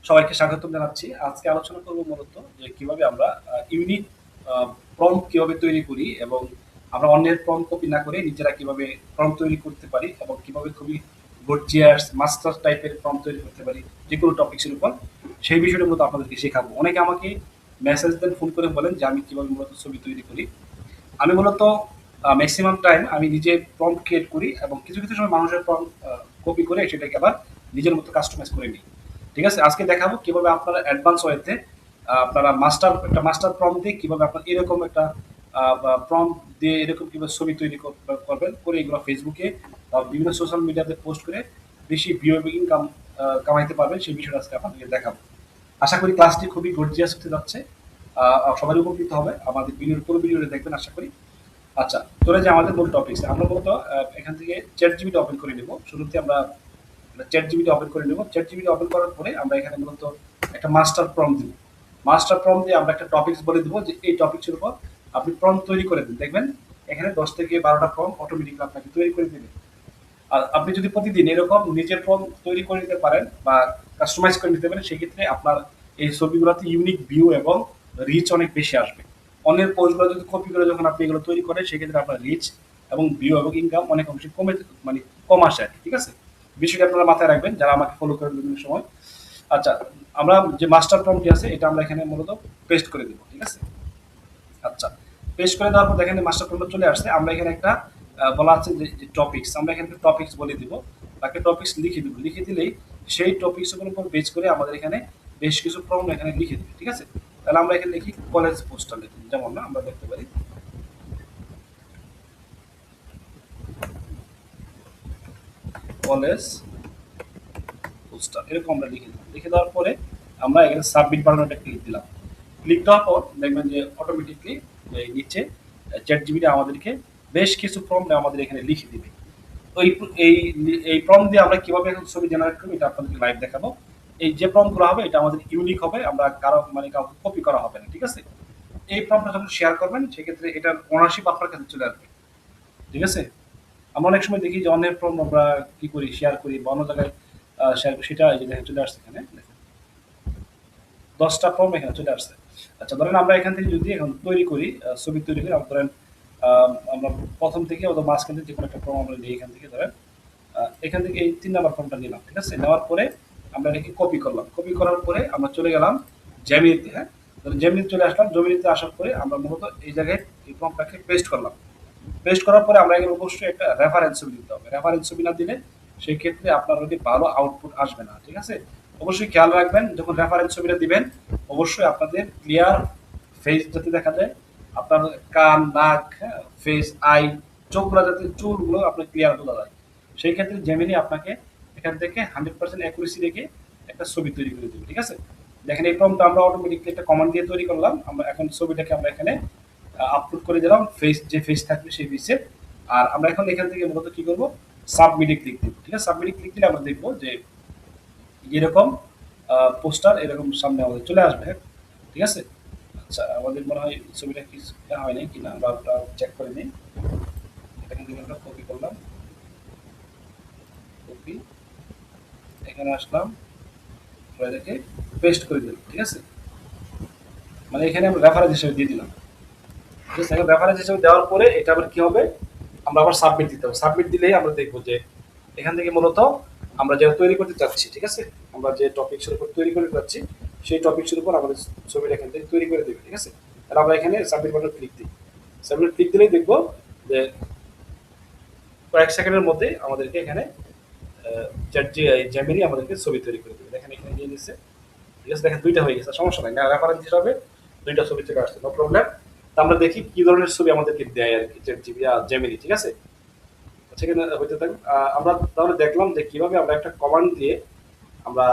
সবাইকে স্বাগতম জানাচ্ছি। আজকে আলোচনা করব মূলত যে কিভাবে আমরা ইউনিক প্রম্পট কিভাবে তৈরি করি এবং আমরা অন্যের প্রম্পট কপি না করে নিজেরা কিভাবে প্রম্পট তৈরি করতে পারি এবং কিভাবে খুবই গর্জিয়াস মাস্টার টাইপের প্রম্পট তৈরি করতে পারি যেকোনো টপিকসের উপর। সেই বিষয়টা মূলত আপনাদেরকে শেখাবো। অনেকে আমাকে মেসেজ দেন, ফোন করে বলেন যে আমি কিভাবে মূলত ছবি তৈরি করি। আমি মূলত ম্যাক্সিমাম টাইম আমি নিজে প্রম্পট ক্রিয়েট করি এবং কিছু কিছু সময় মানুষের প্রম্পট কপি করে সেটাকে আবার নিজের মতো কাস্টমাইজ করে নিই। ঠিক আছে, আজকে দেখাবো কিভাবে আপনারা অ্যাডভান্স ওয়েতে আপনারা মাস্টার প্রম্পট দিয়ে কিভাবে আপনার এরকম একটা প্রম্পট দিয়ে এরকম কিভাবে ছবি তৈরি করবেন, করে এগুলো ফেসবুকে বিভিন্ন সোশ্যাল মিডিয়াতে পোস্ট করে বেশি ভিউ এবং ইনকাম কামাইতে পারবেন, সেই বিষয়টা আজকে আপনাদেরকে দেখাবো। আশা করি ক্লাসটি খুবই গর্জিয়াস হতে যাচ্ছে। সবারই উপকৃত হবে আমাদের ভিডিওর পুরো ভিডিওটা দেখবেন আশা করি। আচ্ছা, চলে যাই আমাদের মূল টপিকস। আমরা মূলত এখান থেকে চ্যাট জিবিটি ওপেন করে নেব। শুরুতে আমরা চ্যাট জিবিটি ওপেন করে নেব। চ্যাট জিবিটি ওপেন করার পরে আমরা এখানে মূলত একটা মাস্টার প্রম্পট দিব। মাস্টার প্রম্পট দিয়ে আমরা একটা টপিকস বলে দেবো যে এই টপিকসের উপর আপনি প্রম্পট তৈরি করে দিন। দেখবেন এখানে 10 থেকে 12টা প্রম্পট অটোমেটিক্যালি আপনাকে তৈরি করে দিবে। আর আপনি যদি প্রতিদিন এরকম নিজের প্রম্পট তৈরি করে নিতে পারেন বা কাস্টমাইজ করে নিতে পারেন, সেক্ষেত্রে আপনার এই ছবিগুলোতে ইউনিক ভিউ এবং রিচ অনেক বেশি আসবে। অন্যের পোস্টগুলো যদি কপি করে যখন আপনি এগুলো তৈরি করেন, সেক্ষেত্রে আপনার রিচ এবং ভিউ এবং ইনকাম অনেক অংশে মানে কম আসে আর কি। ঠিক আছে, বিষয়টা আপনারা মাথায় রাখবেন যারা আমাকে ফলো করেন বিভিন্ন সময়। আচ্ছা, আমরা যে মাস্টার প্রম্পটটি আছে এটা আমরা এখানে মূলত পেস্ট করে দেবো। ঠিক আছে, আচ্ছা, পেস্ট করে দেওয়ার পর দেখেন মাস্টার প্রম্পট চলে আসছে। আমরা এখানে একটা বলা আছে যে টপিকস, আমরা এখানে টপিকস বলে দিব। তাকে টপিকস লিখে দিব। লিখে দিলেই সেই টপিকসের উপর বেস করে আমাদের এখানে বেশ কিছু প্রম্পট এখানে লিখে দিবে। ঠিক আছে, তাহলে আমরা এখানে লিখি কলেজ পোস্টার লিখি, যেমন না আমরা দেখতে পারি কলেজ পোস্টার, এরকম আমরা লিখে দিলাম। লিখে দেওয়ার পরে আমরা এখানে সাবমিট বাটনটা ক্লিক দিলাম। ক্লিক দেওয়ার পর দেখবেন যে অটোমেটিকলি নিচে চ্যাট জিবিটা আমাদেরকে বেশ কিছু প্রম্পট আমাদের এখানে লিখে দিবে। ওই এই এই প্রম্পট দিয়ে আমরা কিভাবে এখন ছবি জেনারেট করবো এটা আপনাদেরকে লাইভ দেখাবো। এই যে প্রম্পটগুলো হবে এটা আমাদের ইউনিক হবে, আমরা কারো মানে কাউকে কপি করা হবে না। ঠিক আছে, এই প্রম্পটটা যখন শেয়ার করবেন সেক্ষেত্রে এটার ওনারশিপ আপনার কাছে চলে আসবে। ঠিক আছে, আমরা অনেক সময় দেখি যে অন্যের প্রম্পট আমরা কি করি, শেয়ার করি বা অন্য জায়গায় শেয়ার করি, সেটা এই যে দেখেন চলে আসছে এখানে দেখেন 10টা ফর্ম এখানে চলে আসছে। আচ্ছা, ধরেন আমরা এখান থেকে যদি এখন তৈরি করি ছবি তৈরি করি, আমরা ধরেন আমরা প্রথম থেকে অথবা মাঝখান থেকে যে কোনো একটা ফর্ম আমরা নিই। এখান থেকে ধরেন এখান থেকে এই 3 নাম্বার ফর্মটা নিলাম। ঠিক আছে, নেওয়ার পরে আমরা এটাকে কপি করলাম। কপি করার পরে আমরা চলে গেলাম জেমিনিতে। হ্যাঁ, জেমিনিতে চলে আসলাম। জেমিনিতে আসার পরে আমরা মূলত এই জায়গায় এই ফর্মটাকে পেস্ট করলাম। পেস্ট করার পরে আমরা এখানে অবশ্যই একটা রেফারেন্স ছবি দিতে হবে। রেফারেন্স ছবি না দিলে সেই ক্ষেত্রে আপনার ওই ভালো আউটপুট আসবে না। ঠিক আছে, অবশ্যই খেয়াল রাখবেন যখন রেফারেন্স ছবিটা দিবেন, অবশ্যই আপনাদের ক্লিয়ার ফেস যাতে দেখা যায়, আপনার কান, নাক, ফেস, আই, চোখগুলো যাতে চুলগুলো আপনার ক্লিয়ার বোঝা যায়। সেই ক্ষেত্রে জেমিনি আপনাকে এখান থেকে 100% অ্যাকুরেসি রেখে একটা ছবি তৈরি করে দেবে। ঠিক আছে, দেখেন এই প্রম্পটটা আমরা অটোমেটিকলি একটা কমান্ড দিয়ে তৈরি করলাম। আমরা এখন ছবিটাকে আমরা এখানে আপলোড করে দিলাম, ফেস যে ফেস থাকবে সেই ফেসে। আর আমরা এখন এখান থেকে মূলত কি করবো, সাবমিটে ক্লিক দিব। ঠিক আছে, সাবমিটে ক্লিক দিলে আমরা দেখবো যে এরকম পোস্টার এরকম সামনে আমাদের চলে আসবে। হ্যাঁ, ঠিক আছে। আচ্ছা, আমাদের মনে হয় ছবিটা কি হয় নাই কিনা আমরা ওটা চেক করে নিই। এটা কিন্তু আমরা কপি করলাম, কপি, এখানে আসলাম, এটাকে পেস্ট করে দিলাম। ঠিক আছে, মানে এখানে আমরা রেফারেন্স হিসেবে দিয়ে দিলাম। ঠিক আছে, রেফারেন্স হিসেবে দেওয়ার পরে এটা আবার কি হবে, আমরা আবার সাবমিট দিতে হবে। সাবমিট দিলেই আমরা দেখবো যে এখান থেকে মূলত আমরা যেটা তৈরি করতে চাচ্ছি, ঠিক আছে, আমরা যে টপিক্সের উপর তৈরি করতে চাচ্ছি সেই টপিক্সের উপর আমাদের ছবিটা এখান থেকে তৈরি করে দেবে। ঠিক আছে, তাহলে আমরা এখানে সাবমিট বাটন ক্লিক দিই। সাবমিট ক্লিক দিলেই দেখবো যে কয়েক সেকেন্ডের মধ্যে আমাদেরকে এখানে জেমিনি আমাদেরকে ছবি তৈরি করে দেবে। দেখেন এখানে দিয়ে দিচ্ছে। ঠিক আছে, দেখেন দুইটা হয়ে গেছে, সমস্যা নাই, না রেফারেন্স হিসাবে দুইটা ছবি চলে আসছে, নো প্রবলেম। তা আমরা দেখি কি ধরনের ছবি আমাদেরকে দেয় আর কি চ্যাট জিপি আর জেমিনি। ঠিক আছে, সেখানে হইতে থাকুন। আমরা তাহলে দেখলাম যে কিভাবে আমরা একটা কমান্ড দিয়ে আমরা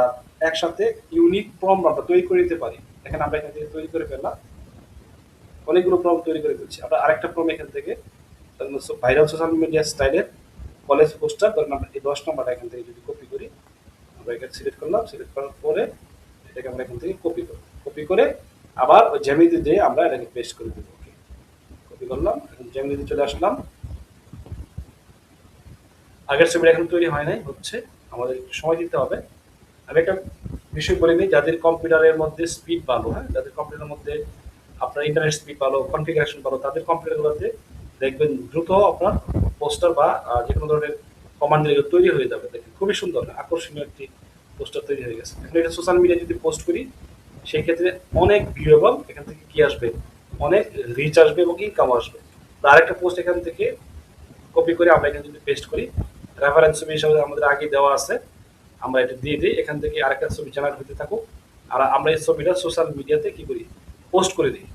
একসাথে ইউনিক প্রম্পট আমরা তৈরি করে দিতে পারি। দেখেন আমরা এখান থেকে তৈরি করে ফেললাম, অনেকগুলো প্রম্পট তৈরি করে ফেলছি। আমরা আরেকটা প্রম্পট এখান থেকে ভাইরাল সোশ্যাল মিডিয়া স্টাইলের কলেজ পোস্টার, ধরেন আমরা এই 10 নম্বরটা এখান থেকে যদি কপি করি, আমরা এখানে সিলেক্ট করলাম। সিলেক্ট করার পরে এটাকে আমরা এখান থেকে কপি করব। কপি করে আবার ওই জেমিনিতে যেয়ে আমরা এটাকে পেস্ট করে দেবো। ওকে, কপি করলাম, এখন জেমিনিতে চলে আসলাম। আগের ছবিটা এখন তৈরি হয় নাই, হচ্ছে, আমাদের একটু সময় দিতে হবে। আমি একটা বিষয় বলে নিই, যাদের কম্পিউটারের মধ্যে স্পিড ভালো, হ্যাঁ, যাদের কম্পিউটারের মধ্যে আপনার ইন্টারনেট স্পিড ভালো, কনফিগারেশন ভালো, তাদের কম্পিউটারগুলোতে দেখবেন দ্রুত আপনার পোস্টার বা যে কোনো ধরনের কমান্ড এগুলো তৈরি হয়ে যাবে। দেখেন খুবই সুন্দর আকর্ষণীয় একটি পোস্টার তৈরি হয়ে গেছে। এখন এটা সোশ্যাল মিডিয়া যদি পোস্ট করি সেই ক্ষেত্রে অনেক ভিউ এবং এখান থেকে কি আসবে, অনেক রিচ আসবে এবং ইনকাম আসবে। তো আরেকটা পোস্ট এখান থেকে কপি করে আমরা এখানে যদি পেস্ট করি, রেফারেন্স ছবি হিসাবে আমাদের আগে দেওয়া আছে, আমরা এটা দিয়ে দিই, এখান থেকে আরেকটা ছবি জেনারেট হতে থাকুক, আর আমরা এই ছবিটা সোশ্যাল মিডিয়াতে কি করি, পোস্ট করে দিই।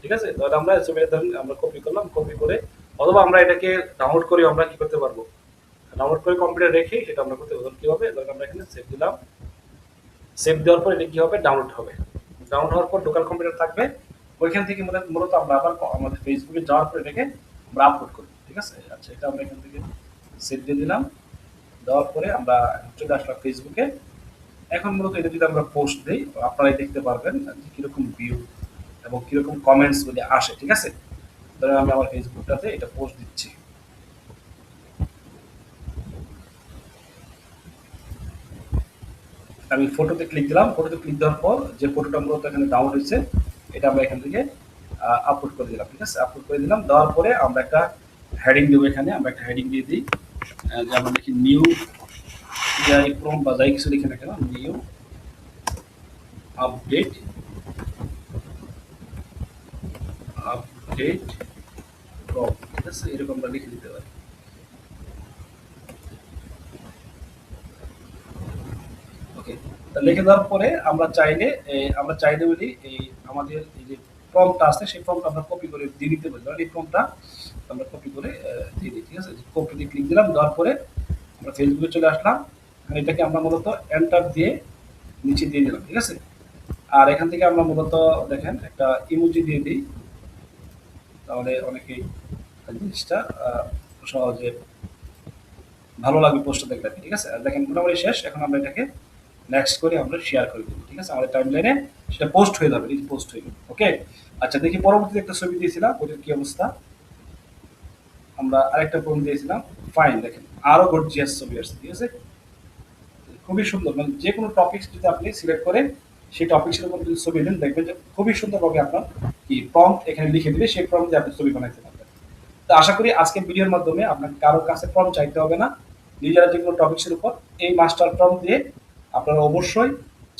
ঠিক আছে, তাহলে আমরা এই ছবিটা ধরুন আমরা কপি করলাম, কপি করে অথবা আমরা এটাকে ডাউনলোড করে আমরা কি করতে পারবো, ডাউনলোড করে কম্পিউটারে রেখে সেটা আমরা করতে পারবো। কি হবে, ধরুন আমরা এখানে সেভ দিলাম, সেভ দেওয়ার পর এটা কি হবে, ডাউনলোড হবে। ডাউনলোড হওয়ার পর লোকাল কম্পিউটার থাকবে, ওইখান থেকে মূলত আমরা আবার আমাদের ফেসবুকে যাওয়ার পর এটাকে আমরা আপলোড করি। ঠিক আছে, আচ্ছা এটা আমরা এখান থেকে সেভ দিয়ে দিলাম, দেওয়ার পরে আমরা চলে আসলাম ফেসবুকে। এখন মূলত এটা যদি আমরা পোস্ট দিই, আপনারাই দেখতে পারবেন যে কিরকম ভিউ এবং কিরকম কমেন্টস যদি আসে। ঠিক আছে, ধরেন আমি আমার ফেসবুকটাতে এটা পোস্ট দিচ্ছি, আমি ফটোতে ক্লিক দিলাম, ফটোতে ক্লিক দেওয়ার পর যে ফটোটা মূলত এখানে ডাউনলোড হয়েছে এটা আমরা এখান থেকে আপলোড করে দিলাম। ঠিক আছে, আপলোড করে দিলাম, দেওয়ার পরে আমরা একটা হেডিং দেবো, এখানে আমরা একটা হেডিং দিয়ে দিই, যেমন দেখি নিউ যাই প্রম বা যাই কিছু লিখে না কেন, নিউ আপডেট, আপডেট প্রম। ঠিক আছে, এরকম আমরা লিখে দিতে পারি। ওকে, তা লিখে দেওয়ার পরে আমরা চাইলে বলি এই আমাদের এই যে ফর্মটা আছে সেই ফর্মটা আমরা কপি করে দিয়ে দিতে পারি। ধরেন এই ফর্মটা আমরা কপি করে দিয়ে দিই। ঠিক আছে, কপিতে ক্লিক দিলাম, দেওয়ার পরে আমরা ফেসবুকে চলে আসলাম, আর এটাকে আমরা মূলত এন্টার দিয়ে নিচে দিয়ে দিলাম। ঠিক আছে, আর এখান থেকে আমরা মূলত দেখেন একটা ইমোজি দিয়ে দিই, তাহলে অনেকেই জিনিসটা সহজে ভালো লাগবে পোস্টটা দেখলে। ঠিক আছে, আর দেখেন মোটামুটি শেষ। এখন আমরা এটাকে নেক্সট করে আমরা শেয়ার করে দেবো। ঠিক আছে, আমাদের টাইমলাইনে সেটা পোস্ট হয়ে যাবে, পোস্ট হয়ে যাবে। ওকে, আচ্ছা দেখি পরবর্তীতে একটা ছবি দিয়েছিলাম, ওটার কি অবস্থা। আমরা আরেকটা ফোন দিয়েছিলাম, ফাইন, দেখেন আরো গর্জিয়াস ছবি আসছে। ঠিক আছে, খুবই সুন্দর, মানে যে কোনো টপিক যদি আপনি সিলেক্ট করেন সেই টপিক্সের উপর যদি ছবি দেন দেখবেন যে খুবই সুন্দরভাবে আপনার কি প্রম্পট এখানে লিখে দিবে, সেই প্রম্পট দিয়ে আপনি ছবি বানাইতে পারবেন। তো আশা করি আজকের ভিডিওর মাধ্যমে আপনাকে কারোর কাছে প্রম্পট চাইতে হবে না, নিজেরা যে কোনো টপিক্সের উপর এই মাস্টার প্রম্পট দিয়ে আপনারা অবশ্যই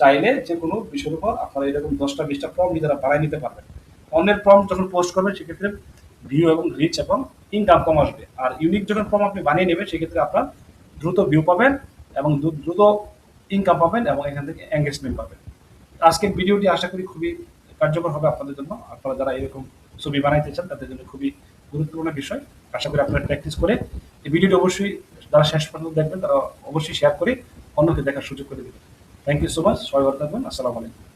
চাইলে যে কোনো বিষয়ের উপর আপনারা এরকম 10টা 20টা প্রম্পট নিজেরা বানিয়ে নিতে পারবেন। অন্যের প্রম্পট যখন পোস্ট করবেন সেক্ষেত্রে ভিউ এবং রিচ এবং ইনকাম কম আসবে, আর ইউনিক যখন প্রম্পট আপনি বানিয়ে নেবেন সেক্ষেত্রে আপনার দ্রুত ভিউ পাবেন এবং দ্রুত ইনকাম পাবেন এবং এখান থেকে এঙ্গেজমেন্ট পাবেন। আজকের ভিডিওটি আশা করি খুবই কার্যকর হবে আপনাদের জন্য। আপনারা যারা এরকম ছবি বানাইতে চান তাদের জন্য খুবই গুরুত্বপূর্ণ বিষয়। আশা করি আপনারা প্র্যাকটিস করে এই ভিডিওটি অবশ্যই যারা শেষ পর্যন্ত দেখবেন তারা অবশ্যই শেয়ার করে অন্যকে দেখার সুযোগ করে দেবেন। থ্যাংক ইউ সো মাচ, সবাই ভালো থাকবেন। আসসালামু আলাইকুম।